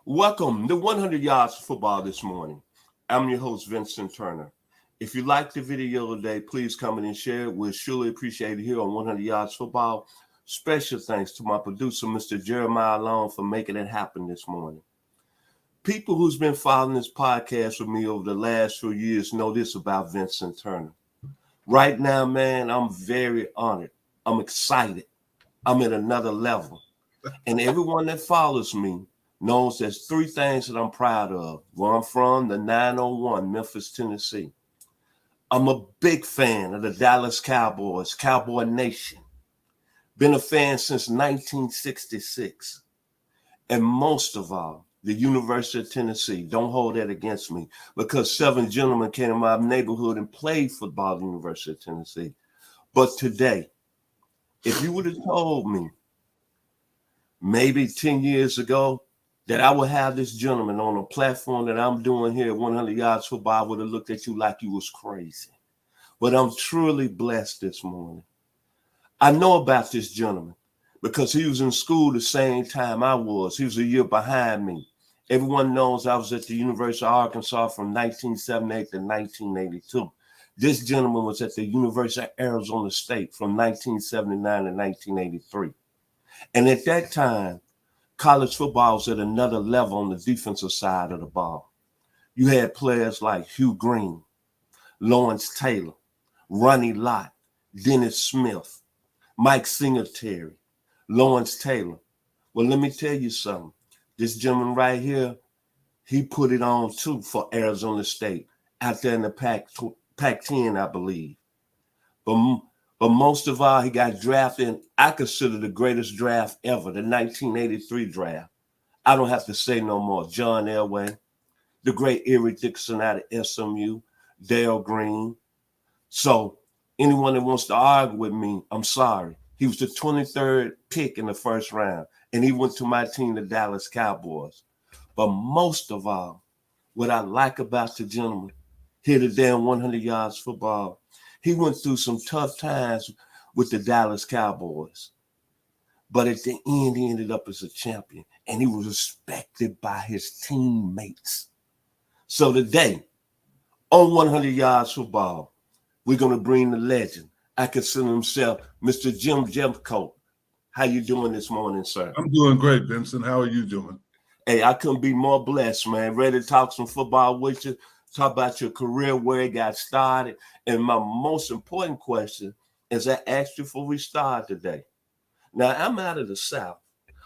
Welcome to 100 Yards of Football this morning. I'm your host, Vincent Turner. If you liked the video today, please comment and share it. We'll surely appreciate it here on 100 Yards Football. Special thanks to my producer, Mr. Jeremiah Long, for making it happen this morning. People who's been following this podcast with me over the last few years know this about Vincent Turner. Right now, man, I'm very honored. I'm excited. I'm at another level. And everyone that follows me knows there's three things that I'm proud of. Where I'm from, the 901, Memphis, Tennessee. I'm a big fan of the Dallas Cowboys, Cowboy Nation. Been a fan since 1966. And most of all, the University of Tennessee. Don't hold that against me, because 7 gentlemen came to my neighborhood and played football at the University of Tennessee. But today, if you would have told me maybe 10 years ago that I would have this gentleman on a platform that I'm doing here at 100 Yards Football, I would have looked at you like you was crazy. But I'm truly blessed this morning. I know about this gentleman because he was in school the same time I was. He was a year behind me. Everyone knows I was at the University of Arkansas from 1978 to 1982. This gentleman was at the University of Arizona State from 1979 to 1983. And at that time, college football was at another level on the defensive side of the ball. You had players like Hugh Green, Lawrence Taylor, Ronnie Lott, Dennis Smith, Mike Singletary, Lawrence Taylor. Well, let me tell you something. This gentleman right here, he put it on too for Arizona State out there in the Pac-10, I believe. But most of all, he got drafted in, I consider, the greatest draft ever, the 1983 draft. I don't have to say no more. John Elway, the great Eric Dixon out of SMU, Dale Green. So anyone that wants to argue with me, I'm sorry. He was the 23rd pick in the first round, and he went to my team, the Dallas Cowboys. But most of all, what I like about the gentleman here today on 100 Yards Football, he went through some tough times with the Dallas Cowboys. But at the end, he ended up as a champion, and he was respected by his teammates. So today, on 100 Yards Football, we're going to bring the legend. I consider himself Mr. Jeffcoat. How you doing this morning, sir? I'm doing great, Vincent. How are you doing? Hey, I couldn't be more blessed, man. Ready to talk some football with you, talk about your career, where it got started. And my most important question is I asked you before we start today. Now, I'm out of the South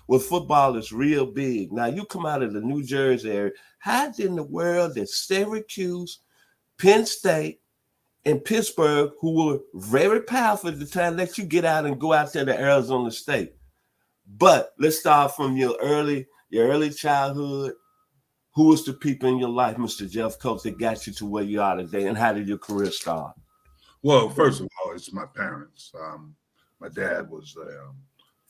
where football is real big. Now, you come out of the New Jersey area. How in the world did Syracuse, Penn State, and Pittsburgh, who were very powerful at the time, let you get out and go out there to Arizona State? But let's start from your early childhood. Who was the people in your life, Mr. Jeffcoat, that got you to where you are today, and how did your career start? Well, first of all, it's my parents. My dad was a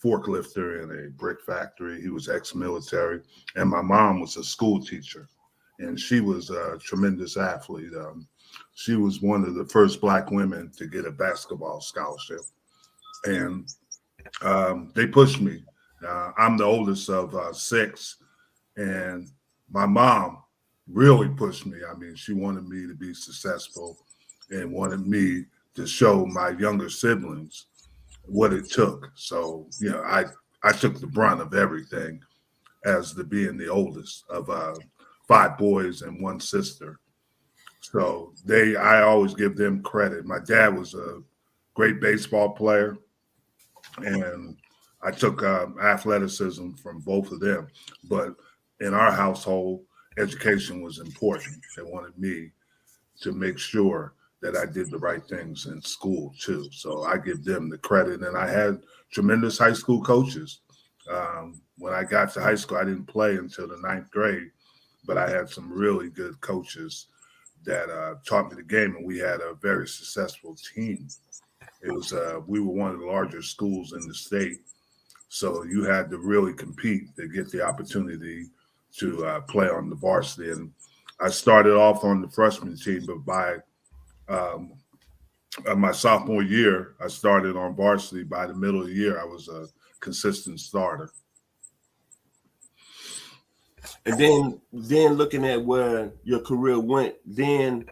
forklifter in a brick factory. He was ex-military, and my mom was a school teacher, and she was a tremendous athlete. She was one of the first Black women to get a basketball scholarship, and they pushed me. I'm the oldest of 6, and my mom really pushed me. I mean, she wanted me to be successful and wanted me to show my younger siblings what it took. So, I took the brunt of everything as being the oldest of 5 boys and 1 sister. So I always give them credit. My dad was a great baseball player, and I took athleticism from both of them. But in our household, education was important. They wanted me to make sure that I did the right things in school too. So I give them the credit. And I had tremendous high school coaches. When I got to high school, I didn't play until the 9th grade, but I had some really good coaches that taught me the game, and we had a very successful team. It was we were one of the larger schools in the state, so you had to really compete to get the opportunity to play on the varsity. And I started off on the freshman team, but by my sophomore year, I started on varsity. By the middle of the year, I was a consistent starter. And then looking at where your career went, then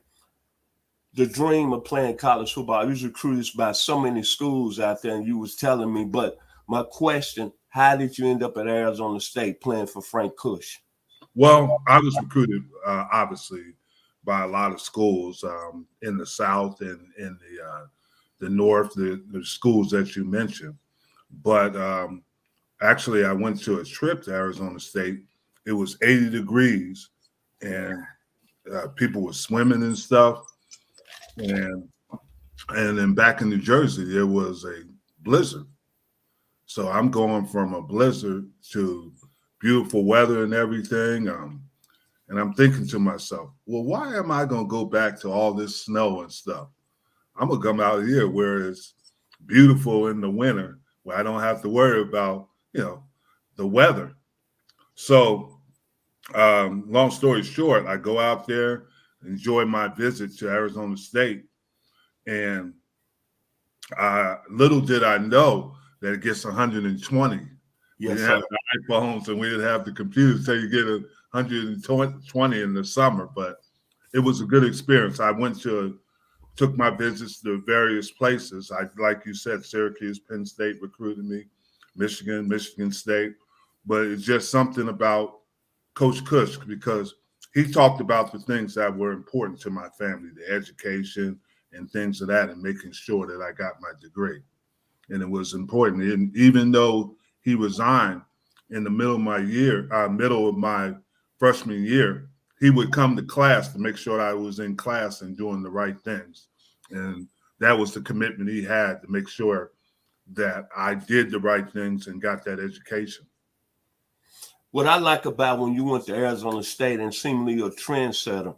the dream of playing college football. You was recruited by so many schools out there, and you was telling me. But my question: how did you end up at Arizona State playing for Frank Kush? Well, I was recruited, obviously, by a lot of schools in the South and in the North, the schools that you mentioned. But actually, I went to a trip to Arizona State. It was 80 degrees, and people were swimming and stuff. And then back in New Jersey, there was a blizzard. So I'm going from a blizzard to beautiful weather and everything. And I'm thinking to myself, well, why am I going to go back to all this snow and stuff? I'm going to come out here where it's beautiful in the winter, where I don't have to worry about, the weather. So long story short, I go out there, enjoy my visit to Arizona State. And little did I know that it gets 120. Yes, we didn't have the iPhones and we didn't have the computers, so you get 120 in the summer. But it was a good experience. I took my visits to various places. Like you said, Syracuse, Penn State recruited me, Michigan State. But it's just something about Coach Kush, because he talked about the things that were important to my family, the education and things of that, and making sure that I got my degree. And it was important. And even though he resigned in the middle of my freshman year, he would come to class to make sure I was in class and doing the right things. And that was the commitment he had, to make sure that I did the right things and got that education. What I like about when you went to Arizona State and seemingly you're a trendsetter,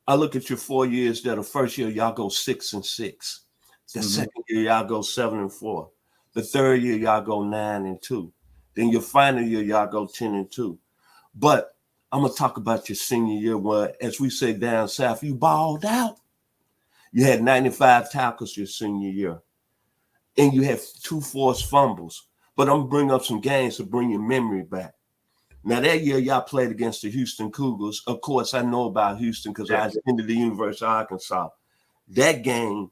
I look at your 4 years there. The first year, y'all go 6-6. The second year, y'all go 7-4. The third year, y'all go 9-2. Then your final year, y'all go 10-2. But I'm going to talk about your senior year where, as we say down south, you balled out. You had 95 tackles your senior year. And you had 2 forced fumbles. But I'm going to bring up some games to bring your memory back. Now, that year, y'all played against the Houston Cougars. Of course, I know about Houston because I attended the University of Arkansas. That game,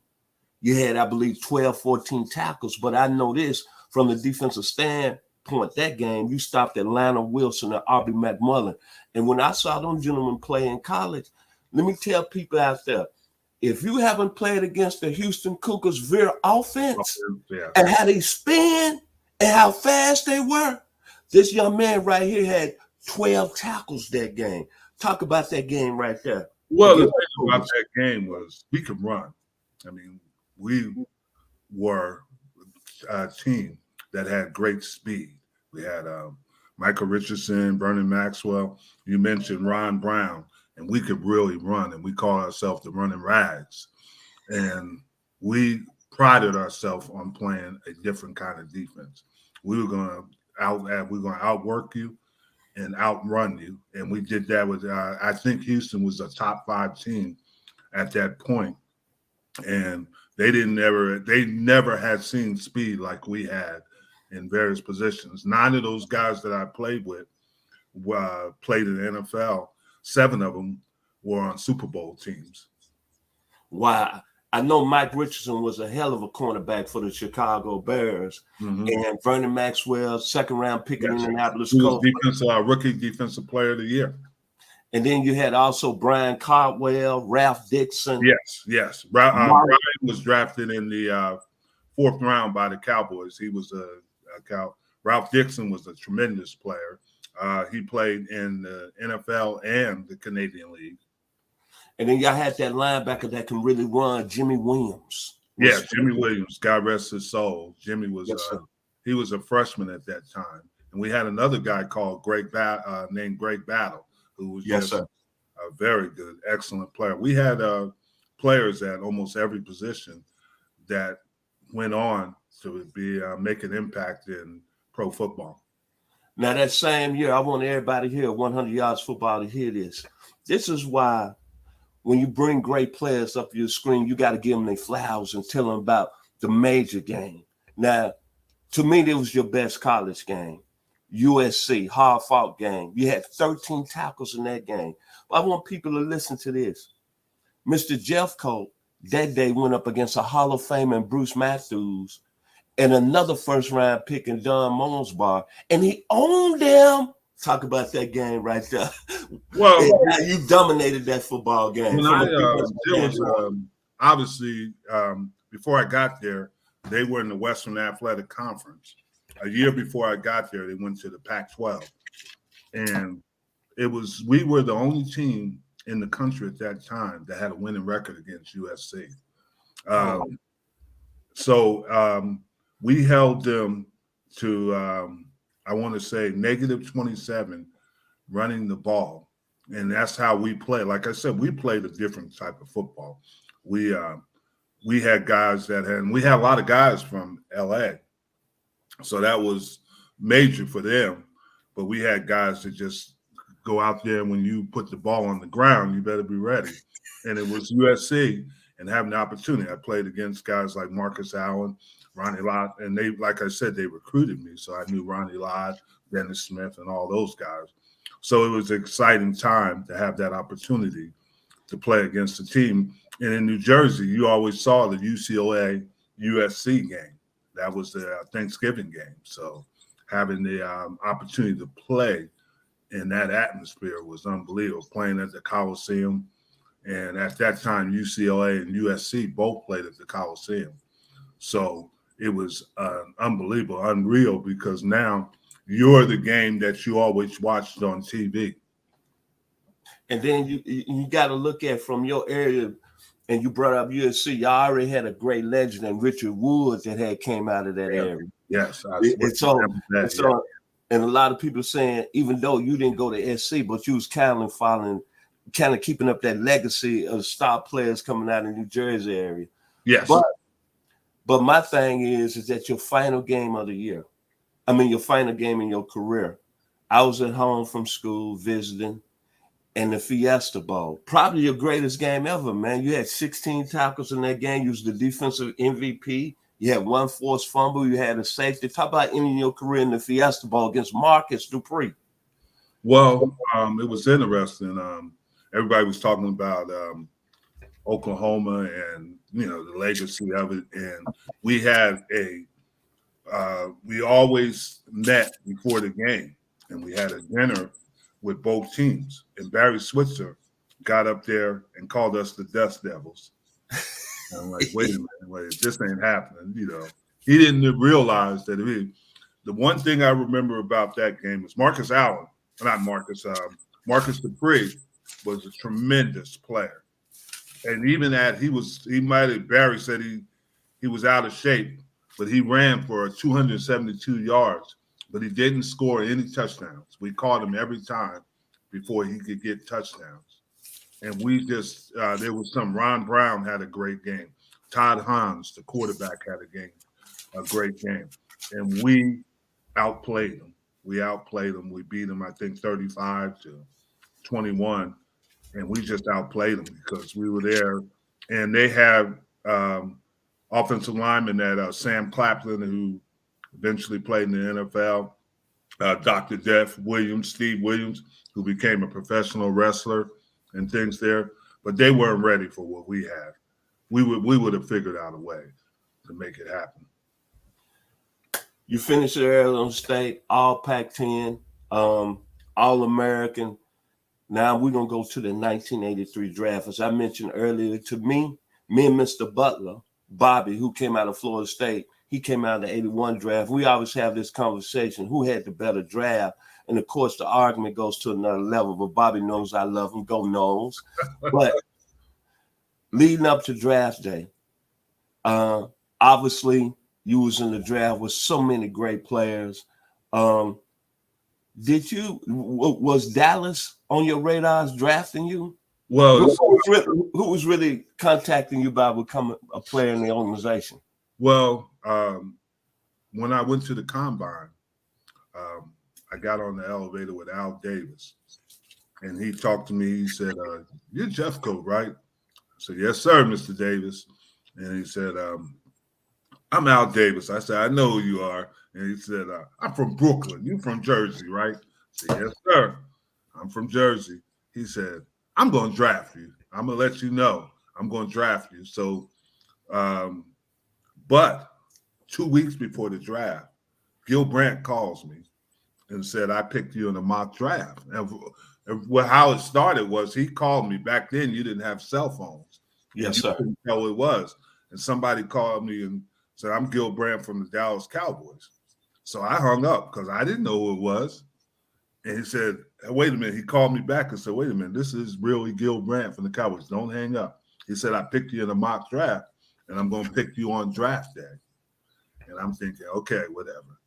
you had, I believe, 12, 14 tackles. But I know this from the defensive standpoint, that game, you stopped Atlanta Wilson and Arby McMullen. And when I saw them gentlemen play in college, let me tell people out there, if you haven't played against the Houston Cougars' veer offense and how they spin and how fast they were, this young man right here had 12 tackles that game. Talk about that game right there. Well, the thing about that game was we could run. I mean, we were a team that had great speed. We had Michael Richardson, Vernon Maxwell. You mentioned Ron Brown, and we could really run, and we call ourselves the Running Rags. And we prided ourselves on playing a different kind of defense. We were going to outwork you and outrun you. And we did that with, I think Houston was a top 5 team at that point. And they never had seen speed like we had in various positions. 9 of those guys that I played with played in the NFL. 7 of them were on Super Bowl teams. Wow. I know Mike Richardson was a hell of a cornerback for the Chicago Bears. And Vernon Maxwell, second-round pick in Indianapolis Colts. Rookie defensive player of the year. And then you had also Brian Caldwell, Ralph Dixon. Yes. Brian was drafted in the 4th round by the Cowboys. He was a Ralph Dixon was a tremendous player. He played in the NFL and the Canadian League. And then y'all had that linebacker that can really run, Jimmy Williams. Jimmy Williams, God rest his soul. Jimmy was he was a freshman at that time. And we had another guy called named Greg Battle, who was just a very good, excellent player. We had players at almost every position that went on to be make an impact in pro football. Now, that same year, I want everybody here at 100 Yards Football to hear this. This is why when you bring great players up your screen, you got to give them their flowers and tell them about the major game. Now, to me, it was your best college game. USC, hard-fought game. You had 13 tackles in that game. But I want people to listen to this. Mr. Jeffcoat that day went up against a Hall of Famer, Bruce Matthews, and another first-round pick in Don Monsbar, and he owned them. Talk about that game right there. Well, you dominated that football game. Obviously, before I got there, they were in the Western Athletic Conference. A year before I got there, they went to the Pac-12, and we were the only team in the country at that time that had a winning record against USC. So we held them to, I want to say, -27 running the ball. And that's how we play. Like I said, we played a different type of football. We had guys and we had a lot of guys from LA. So that was major for them. But we had guys that just go out there, when you put the ball on the ground, you better be ready. And it was USC and having the opportunity. I played against guys like Marcus Allen, Ronnie Lott, and they, like I said, they recruited me. So I knew Ronnie Lott, Dennis Smith, and all those guys. So it was an exciting time to have that opportunity to play against a team. And in New Jersey, you always saw the UCLA-USC game. That was the Thanksgiving game. So having the opportunity to play in that atmosphere was unbelievable, playing at the Coliseum. And at that time, UCLA and USC both played at the Coliseum. So it was unbelievable, unreal, because now you're the game that you always watched on TV. And then you got to look at from your area, and you brought up USC. You already had a great legend in Richard Woods that had came out of that area. Yes. And a lot of people saying, even though you didn't go to SC, but you was kind of keeping up that legacy of star players coming out of the New Jersey area. Yes. But my thing is that your final game of the year, your final game in your career, I was at home from school visiting, and the Fiesta Bowl, probably your greatest game ever, man. You had 16 tackles in that game. You was the defensive MVP. You had one forced fumble. You had a safety. Talk about ending your career in the Fiesta Bowl against Marcus Dupree. Well, it was interesting. Everybody was talking about Oklahoma and, the legacy of it. And we had we always met before the game, and we had a dinner with both teams. And Barry Switzer got up there and called us the Dust Devils. And I'm like, wait a minute, this ain't happening. He didn't realize that the one thing I remember about that game was Marcus Dupree was a tremendous player. And even Barry said he was out of shape, but he ran for 272 yards, but he didn't score any touchdowns. We caught him every time before he could get touchdowns. And we just, there was Ron Brown had a great game. Todd Hans, the quarterback, had a great game. And we outplayed them. We beat them, I think, 35-21. And we just outplayed them because we were there. And they have offensive lineman that Sam Claflin, who eventually played in the NFL, Dr. Steve Williams, who became a professional wrestler and things there. But they weren't ready for what we had. We would have figured out a way to make it happen. You finished at Arizona State, all Pac-10, All-American. Now we're going to go to the 1983 draft. As I mentioned earlier, to me and Mr. Butler, Bobby, who came out of Florida State, he came out of the 81 draft. We always have this conversation, who had the better draft? And, of course, the argument goes to another level, but Bobby knows I love him. Go Noles. But leading up to draft day, obviously you was in the draft with so many great players. Was Dallas on your radars drafting you? Well, who was really contacting you about becoming a player in the organization? Well, when I went to the combine, I got on the elevator with Al Davis, and he talked to me. He said, "You're Jeffcoat, right?" I said, "Yes, sir, Mr. Davis." And he said, I'm Al Davis. I said, I know who you are. And he said, I'm from Brooklyn. You from Jersey, right? I said, yes, sir. I'm from Jersey. He said, I'm going to draft you. I'm going to let you know I'm going to draft you. So, but 2 weeks before the draft, Gil Brandt calls me and said, I picked you in a mock draft. And how it started was he called me. Back then, you didn't have cell phones. Yes, you sir. couldn't tell who it was. And somebody called me and said, I'm Gil Brandt from the Dallas Cowboys. So I hung up because I didn't know who it was. And he said, wait a minute. He called me back and said, wait a minute. This is really Gil Brandt from the Cowboys. Don't hang up. He said, I picked you in a mock draft, and I'm going to pick you on draft day. And I'm thinking, okay, whatever.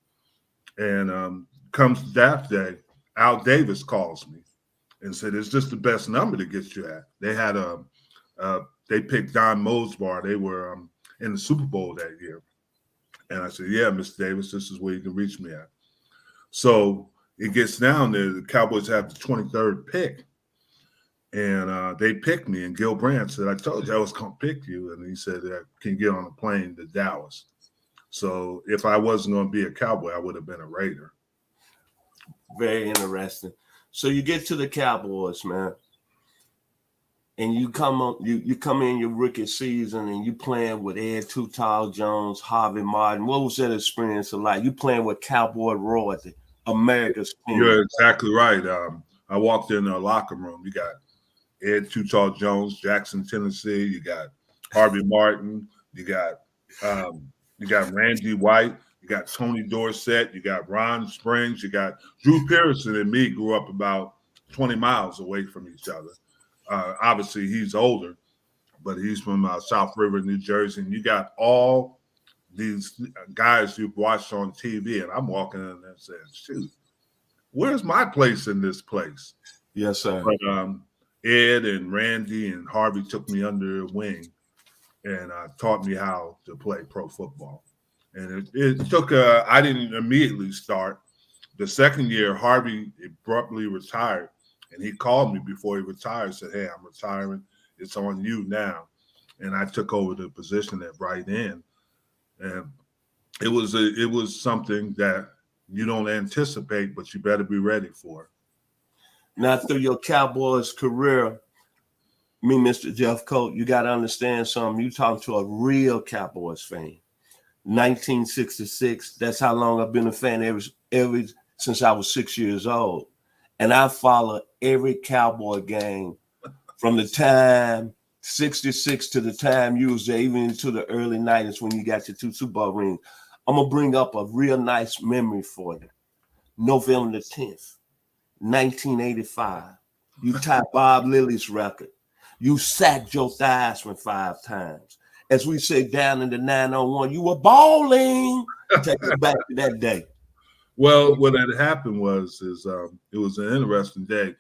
And comes draft day, Al Davis calls me and said, "It's just the best number to get you at." They had they picked Don Mosbar. They were in the Super Bowl that year, and I said, "Yeah, Mr. Davis, this is where you can reach me at." So it gets down there. The Cowboys have the 23rd pick, and they picked me. And Gil Brandt said, "I told you I was going to pick you," and he said, "Can you get on a plane to Dallas?" So if I wasn't going to be a Cowboy, I would have been a Raider. Very interesting. So you get to the Cowboys, man, and you come on. You come in your rookie season, and you playing with Ed Too Tall Jones, Harvey Martin. What was that experience like? You playing with Cowboy royalty, America's team. You're exactly right. I walked in the locker room. You got Ed Too Tall Jones, Jackson, Tennessee. You got Harvey Martin. You got Randy White. You got Tony Dorsett. You got Ron Springs. You got Drew Pearson and me grew up about 20 miles away from each other. Obviously, he's older, but he's from South River, New Jersey. And you got all these guys you've watched on TV. And I'm walking in there saying, shoot, where's my place in this place? Yes, sir. But Ed and Randy and Harvey took me under their wing and taught me how to play pro football. And it took, I didn't immediately start. The second year, Harvey abruptly retired. And he called me before he retired, said, "Hey, I'm retiring. It's on you now." And I took over the position at right end. And it was something that you don't anticipate, but you better be ready for. Now, through your Cowboys career, Mr. Jeffcoat, you got to understand something. You talking to a real Cowboys fan. 1966. That's how long I've been a fan ever since I was 6 years old. And I follow every Cowboy game from the time 66 to the time you was there, even into the early 90s when you got your 2 Super Bowl rings. I'm going to bring up a real nice memory for you. November the 10th, 1985. You tied Bob Lilly's record. You sacked Joe Theismann 5 times. As we say down in the 901, you were balling. Take it back to that day. Well, what had happened it was an interesting day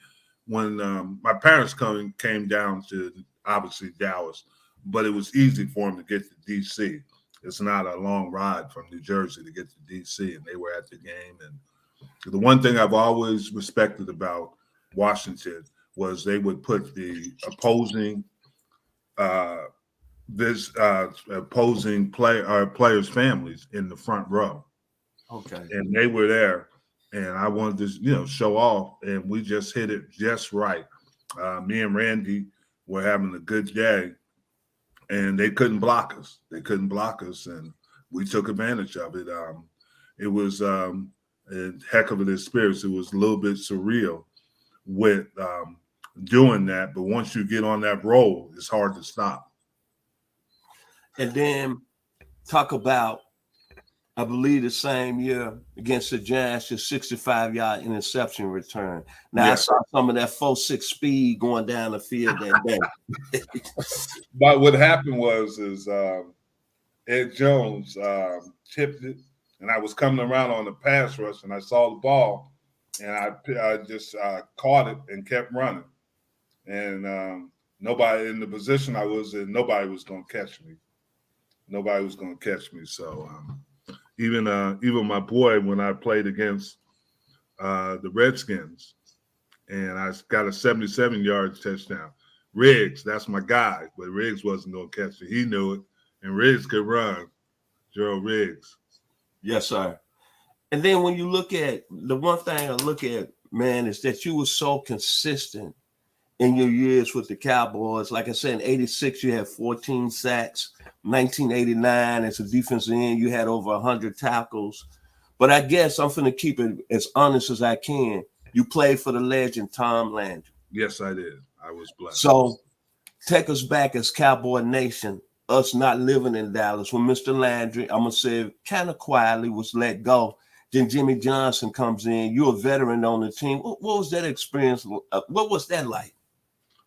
when my parents came down to obviously Dallas, but it was easy for them to get to D.C. It's not a long ride from New Jersey to get to D.C., and they were at the game. And the one thing I've always respected about Washington was they would put the opposing players' families in the front row. Okay. And they were there, and I wanted to, show off, and we just hit it just right. Me and Randy were having a good day, and they couldn't block us. And we took advantage of it. It was a heck of an experience. It was a little bit surreal with doing that, but once you get on that roll, it's hard to stop. And then talk about, I believe the same year against the Giants, your 65-yard interception return. Now, yeah. I saw some of that 4.6 speed going down the field that day. But what happened was Ed Jones tipped it, and I was coming around on the pass rush, and I saw the ball, and I just caught it and kept running. And nobody in the position I was in, nobody was going to catch me. So even my boy, when I played against the Redskins, and I got a 77-yard touchdown. Riggs, that's my guy, but Riggs wasn't going to catch it. He knew it, and Riggs could run. Gerald Riggs. Yes, sir. And then when you look at the one thing I look at, man, is that you were so consistent in your years with the Cowboys. Like I said, in 86, you had 14 sacks. 1989, as a defensive end, you had over 100 tackles. But I guess I'm going to keep it as honest as I can. You played for the legend, Tom Landry. Yes, I did. I was blessed. So take us back as Cowboy Nation, us not living in Dallas. When Mr. Landry, I'm going to say kind of quietly, was let go. Then Jimmy Johnson comes in. You're a veteran on the team. What was that experience? What was that like?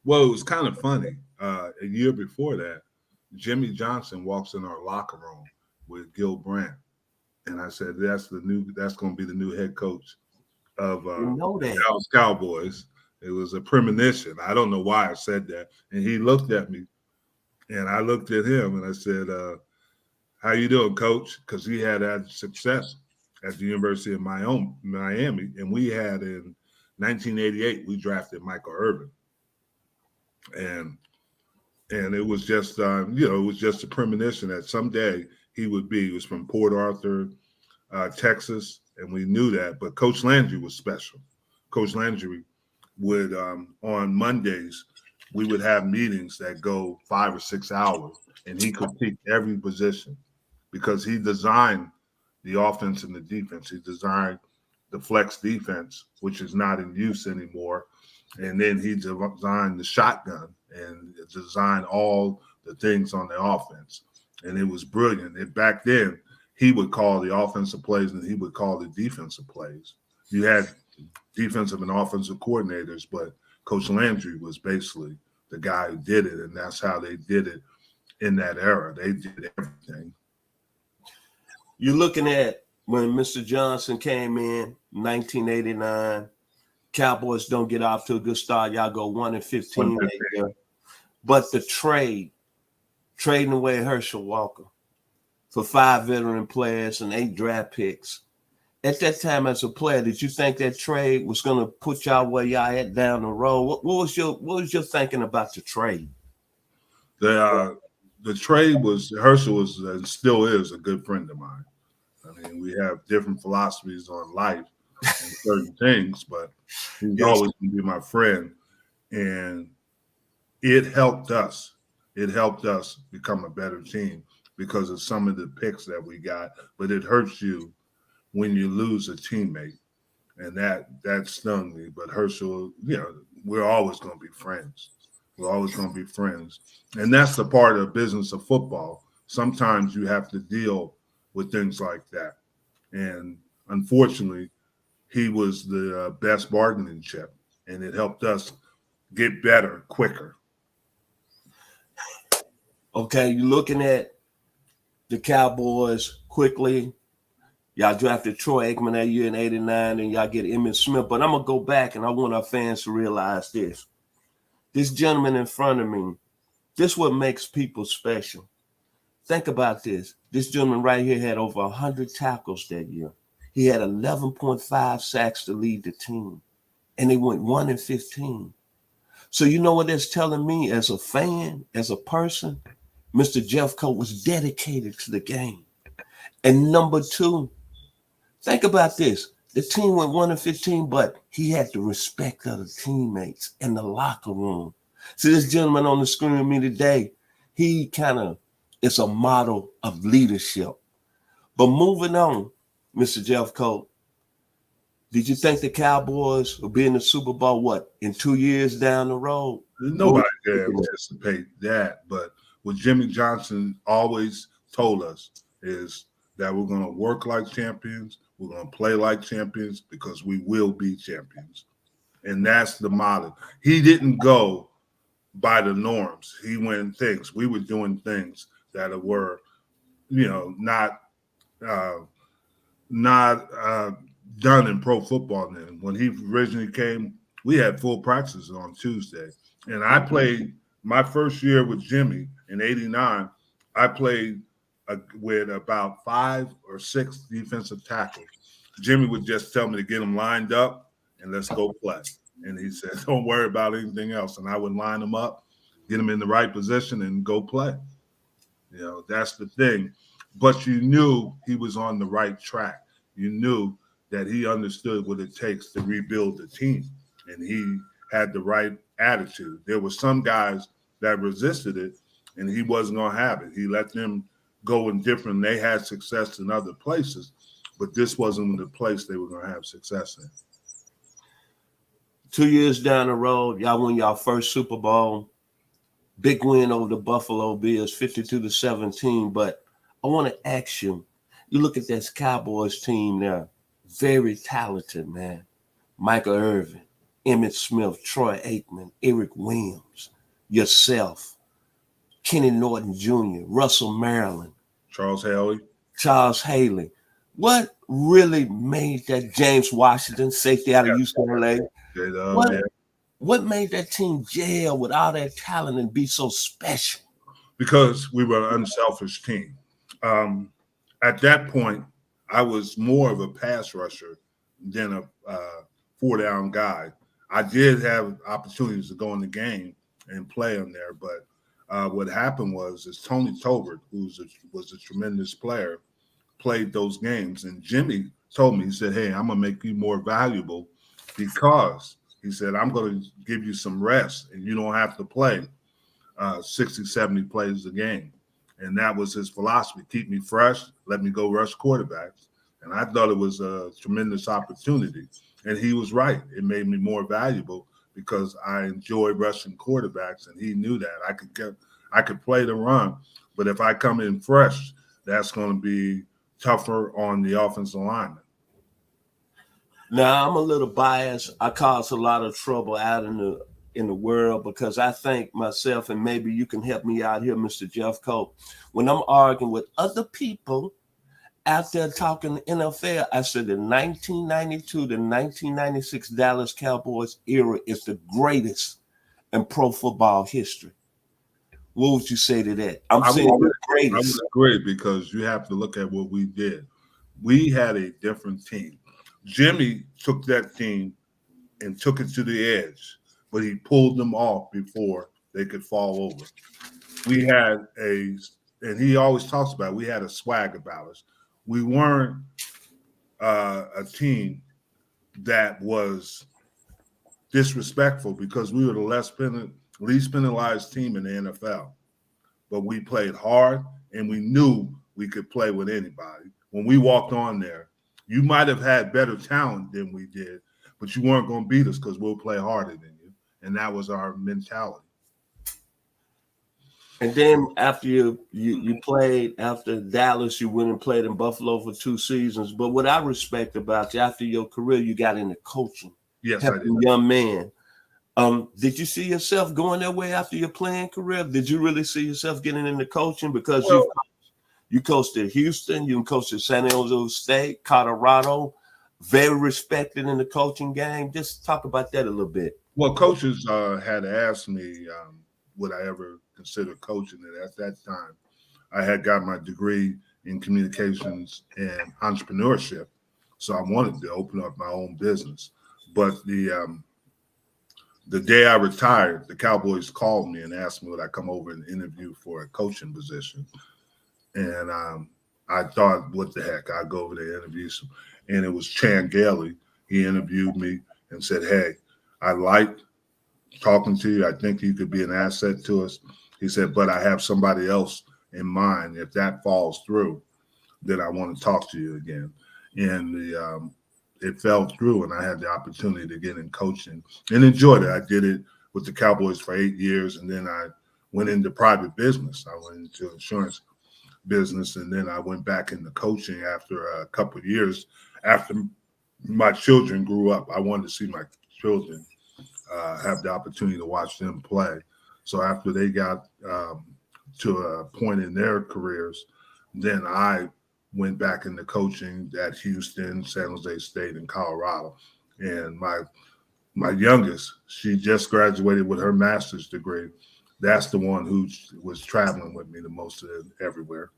Well, it was kind of funny. A year before that, Jimmy Johnson walks in our locker room with Gil Brandt, and I said, "That's going to be the new head coach of the Dallas Cowboys." It was a premonition. I don't know why I said that. And he looked at me, and I looked at him, and I said, "How you doing, Coach?" Because he had success at the University of Miami, and we had in 1988 we drafted Michael Irvin. And it was just it was just a premonition that someday he was from Port Arthur, Texas, and we knew that. But Coach Landry was special. Coach Landry would on Mondays we would have meetings that go 5 or 6 hours, and he critiqued every position because he designed the offense and the defense. He designed the flex defense, which is not in use anymore. And then he designed the shotgun and designed all the things on the offense. And it was brilliant. And back then, he would call the offensive plays and he would call the defensive plays. You had defensive and offensive coordinators, but Coach Landry was basically the guy who did it. And that's how they did it in that era. They did everything. You're looking at when Mr. Johnson came in 1989. Cowboys don't get off to a good start. Y'all go 1-15 that year. But the trading away Herschel Walker for 5 veteran players and 8 draft picks. At that time, as a player, did you think that trade was going to put y'all where y'all at down the road? What was your thinking about the trade? The trade was Herschel was and still is a good friend of mine. I mean, we have different philosophies on life and certain things, but he's always going to be my friend. And it helped us. It helped us become a better team because of some of the picks that we got. But it hurts you when you lose a teammate. And that stung me. But Herschel, we're always going to be friends. We're always going to be friends. And that's the part of business of football. Sometimes you have to deal with things like that. And unfortunately, he was the best bargaining chip, and it helped us get better quicker. Okay, you're looking at the Cowboys quickly. Y'all drafted Troy Aikman that year in 89, and y'all get Emmitt Smith. But I'm going to go back, and I want our fans to realize this. This gentleman in front of me, this is what makes people special. Think about this. This gentleman right here had over 100 tackles that year. He had 11.5 sacks to lead the team, and they went 1-15. So you know what that's telling me as a fan, as a person? Mr. Jeffcoat was dedicated to the game. And number 2, think about this. The team went 1-15, but he had the respect of the teammates in the locker room. See, this gentleman on the screen with me today, he kind of is a model of leadership. But moving on, Mr. Jeffcoat, did you think the Cowboys will be in the Super Bowl, in 2 years down the road? Nobody could anticipate that. But what Jimmy Johnson always told us is that we're going to work like champions. We're going to play like champions because we will be champions. And that's the model. He didn't go by the norms. He went things. We were doing things that were, not done in pro football then. When he originally came, we had full practices on Tuesday. And I played my first year with Jimmy in 89. I played with about 5 or 6 defensive tackles. Jimmy would just tell me to get them lined up and let's go play. And he said, don't worry about anything else. And I would line them up, get them in the right position and go play. That's the thing. but you knew he was on the right track. You knew that he understood what it takes to rebuild the team, and he had the right attitude. There were some guys that resisted it, and he wasn't going to have it. He let them go in different. They had success in other places, but this wasn't the place they were going to have success in. 2 years down the road, y'all win y'all first Super Bowl. Big win over the Buffalo Bills, 52-17. But I want to ask you, you look at this Cowboys team there, very talented, man. Michael Irvin, Emmitt Smith, Troy Aikman, Eric Williams, yourself, Kenny Norton Jr., Russell Maryland, Charles Haley. What really made that James Washington, safety out of UCLA? What made that team gel with all that talent and be so special? Because we were an unselfish team. At that point, I was more of a pass rusher than a four-down guy. I did have opportunities to go in the game and play them there, but what happened was Tony Tolbert, who was a tremendous player, played those games. And Jimmy told me, he said, hey, I'm going to make you more valuable because he said, I'm going to give you some rest and you don't have to play 60, 70 plays a game. And that was his philosophy. Keep me fresh, let me go rush quarterbacks. And I thought it was a tremendous opportunity. And he was right. It made me more valuable because I enjoyed rushing quarterbacks, and he knew that. I could play the run, but if I come in fresh, that's going to be tougher on the offensive lineman. Now, I'm a little biased. I cause a lot of trouble out in the world because I think myself, and maybe you can help me out here, Mr. Jeffcoat, when I'm arguing with other people out there talking NFL, I said the 1992 to 1996 Dallas Cowboys era is the greatest in pro football history. What would you say to that? I'm saying the greatest. I would agree because you have to look at what we did. We had a different team. Jimmy took that team and took it to the edge, but he pulled them off before they could fall over. We had and he always talks about, we had a swag about us. We weren't a team that was disrespectful because we were the least penalized team in the NFL. But we played hard, and we knew we could play with anybody. When we walked on there, you might have had better talent than we did, but you weren't going to beat us because we'll play harder than you. And that was our mentality. And then after you played, after Dallas, you went and played in Buffalo for 2 seasons. But what I respect about you, after your career, you got into coaching. Yes, I did. Young man. Did you see yourself going that way after your playing career? Did you really see yourself getting into coaching? Because you coached at Houston, you coached at San Jose State, Colorado, very respected in the coaching game. Just talk about that a little bit. Well, coaches had asked me would I ever consider coaching it. At that time, I had got my degree in communications and entrepreneurship, so I wanted to open up my own business. But the day I retired, the Cowboys called me and asked me would I come over and interview for a coaching position. And I thought, what the heck, I'd go over there and interview some. And it was Chan Gailey. He interviewed me and said, hey, I like talking to you. I think you could be an asset to us. He said, but I have somebody else in mind. If that falls through, then I want to talk to you again. And it fell through, and I had the opportunity to get in coaching and enjoyed it. I did it with the Cowboys for 8 years, and then I went into private business. I went into insurance business, and then I went back into coaching after a couple of years. After my children grew up, I wanted to see my children have the opportunity to watch them play. So after they got to a point in their careers, then I went back into coaching at Houston, San Jose State, and Colorado. And my youngest, she just graduated with her master's degree. That's the one who was traveling with me the most everywhere.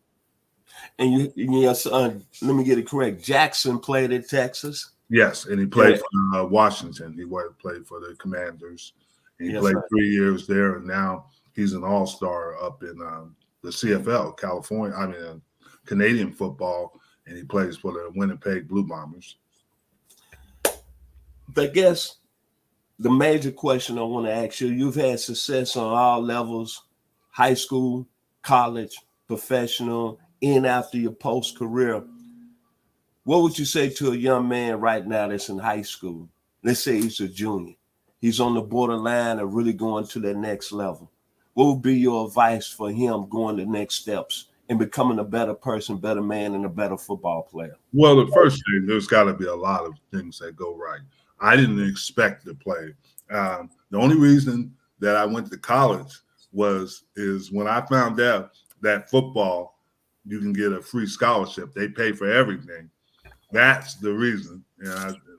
And your son, let me get it correct, Jackson played at Texas? Yes, and he played for Washington. He played for the Commanders. And he played 3 years there, and now he's an all-star up in the CFL, Canadian football, and he plays for the Winnipeg Blue Bombers. I guess the major question I want to ask you, you've had success on all levels, high school, college, professional, in after your post-career. What would you say to a young man right now that's in high school? Let's say he's a junior. He's on the borderline of really going to that next level. What would be your advice for him going the next steps and becoming a better person, better man, and a better football player? Well, the first thing, there's got to be a lot of things that go right. I didn't expect to play. The only reason that I went to college is when I found out that football, you can get a free scholarship. They pay for everything. That's the reason.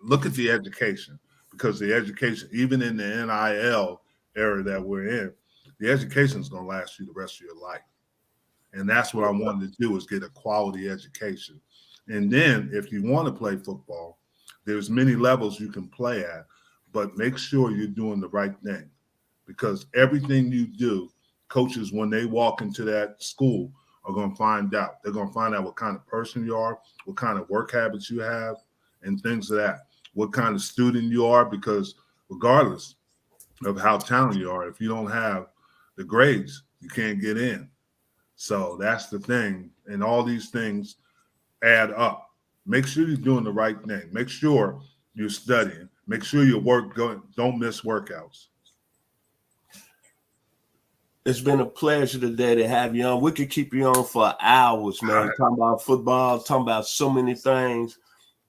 Look at the education, because the education, even in the NIL era that we're in, the education is going to last you the rest of your life. And that's what I wanted to do, is get a quality education. And then if you want to play football, there's many levels you can play at, but make sure you're doing the right thing, because everything you do, coaches, when they walk into that school, are going to find out. They're going to find out what kind of person you are, what kind of work habits you have, and things of that, what kind of student you are, because regardless of how talented you are, if you don't have the grades, you can't get in. So that's the thing. And all these things add up. Make sure you're doing the right thing. Make sure you're studying. Make sure your work don't miss workouts. It's been a pleasure today to have you on. We could keep you on for hours, man. Right. Talking about football, talking about so many things.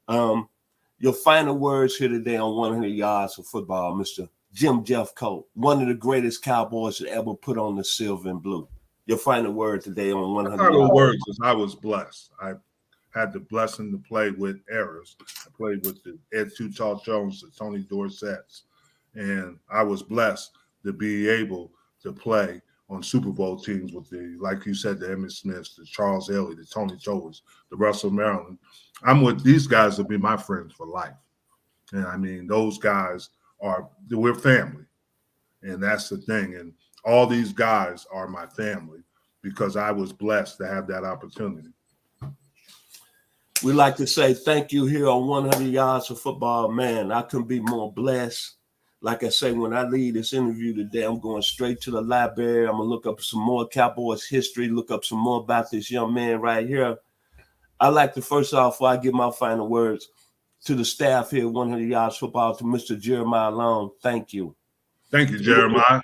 Your final words here today on 100 Yards of Football, Mr. Jim Jeffcoat, one of the greatest Cowboys that ever put on the silver and blue. Your final word today on 100 Final Yards. words is I was blessed. I had the blessing to play with eras. I played with the Ed Too Tall Jones, the Tony Dorsetts, and I was blessed to be able to play on Super Bowl teams with the, like you said, the Emmitt Smiths, the Charles Ellie, the Tony Towers, the Russell Maryland. I'm with these guys to be my friends for life. And I mean, those guys we're family. And that's the thing. And all these guys are my family because I was blessed to have that opportunity. We like to say thank you here on 100 Yards of Football. Man, I couldn't be more blessed. Like I say, when I leave this interview today, I'm going straight to the library. I'm going to look up some more Cowboys history, look up some more about this young man right here. I'd like to, first off, before I give my final words, to the staff here at 100 Yards Football, to Mr. Jeremiah Long, thank you. Thank you, Jeremiah.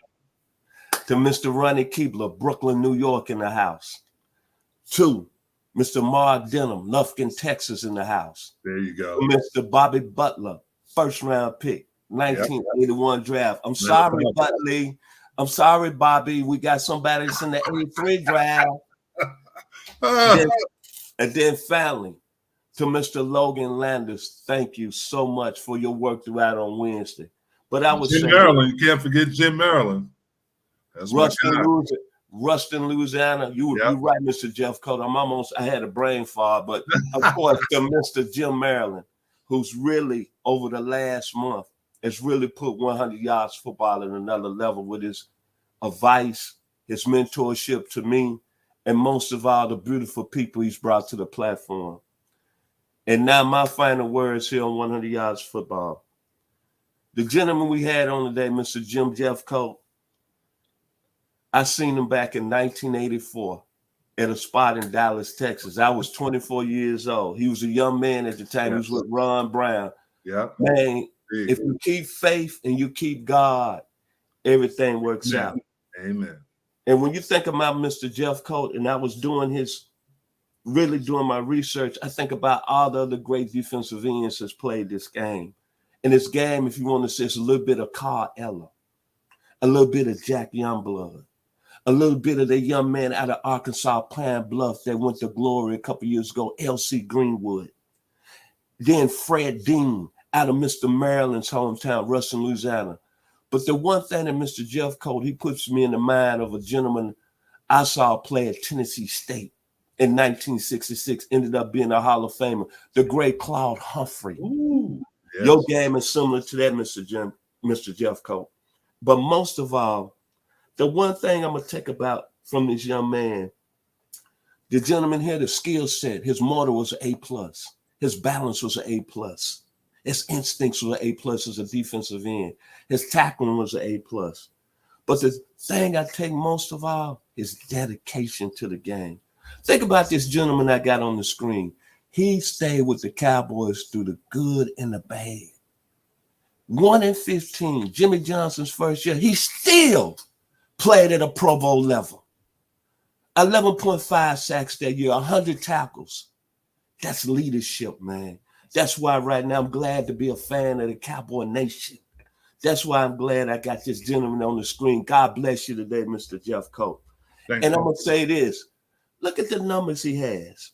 To Mr. Ronnie Keebler, Brooklyn, New York in the house. To Mr. Mark Denham, Lufkin, Texas in the house. There you go. To Mr. Bobby Butler, first round pick, 1981 draft. I'm sorry, Butley. I'm sorry, Bobby. We got somebody that's in the 83 draft. And then finally, to Mr. Logan Landers, thank you so much for your work throughout on Wednesday. But I was Jim Maryland, you can't forget Jim Maryland. That's Ruston, Louisiana. You right, Mr. Jeffcoat. I had a brain fog, but of course, to Mr. Jim Maryland, who's really over the last month has really put 100 Yards Football at another level with his advice, his mentorship to me, and most of all, the beautiful people he's brought to the platform. And now my final words here on 100 Yards Football. The gentleman we had on today, Mr. Jim Jeffcoat, I seen him back in 1984 at a spot in Dallas, Texas. I was 24 years old. He was a young man at the time. He was with Ron Brown. Yeah. Man, if you keep faith and you keep God, everything works out. Amen. And when you think about Mr. Jeffcoat, and I was really doing my research, I think about all the other great defensive ends that's played this game. And this game, if you want to say, it's a little bit of Carl Eller, a little bit of Jack Youngblood, a little bit of the young man out of Arkansas, Pine Bluff, that went to glory a couple years ago, L.C. Greenwood. Then Fred Dean out of Mr. Maryland's hometown, Ruston, Louisiana. But the one thing that Mr. Jeffcoat, he puts me in the mind of a gentleman I saw play at Tennessee State in 1966, ended up being a Hall of Famer, the great Claude Humphrey. Ooh, yes. Your game is similar to that, Mr. Jeffcoat. But most of all, the one thing I'm going to take about from this young man, The gentleman here, the skill set, his motor was an A+. His balance was an A+. His instincts were an A+ as a defensive end. His tackling was an A+. But the thing I take most of all is dedication to the game. Think about this gentleman I got on the screen. He stayed with the Cowboys through the good and the bad. 1-15, Jimmy Johnson's first year, he still played at a Pro Bowl level. 11.5 sacks that year, 100 tackles. That's leadership, man. That's why right now I'm glad to be a fan of the Cowboy Nation. That's why I'm glad I got this gentleman on the screen. God bless you today, Mr. Jeffcoat. Thank And you. I'm going to say this. Look at the numbers he has.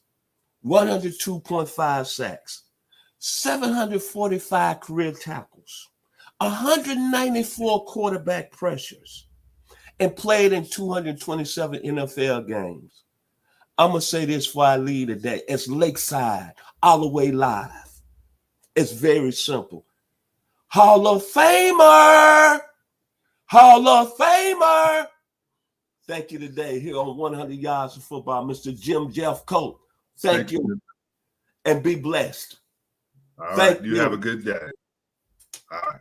102.5 sacks, 745 career tackles, 194 quarterback pressures, and played in 227 NFL games. I'm going to say this before I leave today. It's Lakeside, all the way live. It's very simple. Hall of Famer! Hall of Famer! Thank you today here on 100 Yards of Football, Mr. Jim Jeffcoat. Thank you. And be blessed. All right. You have a good day. All right.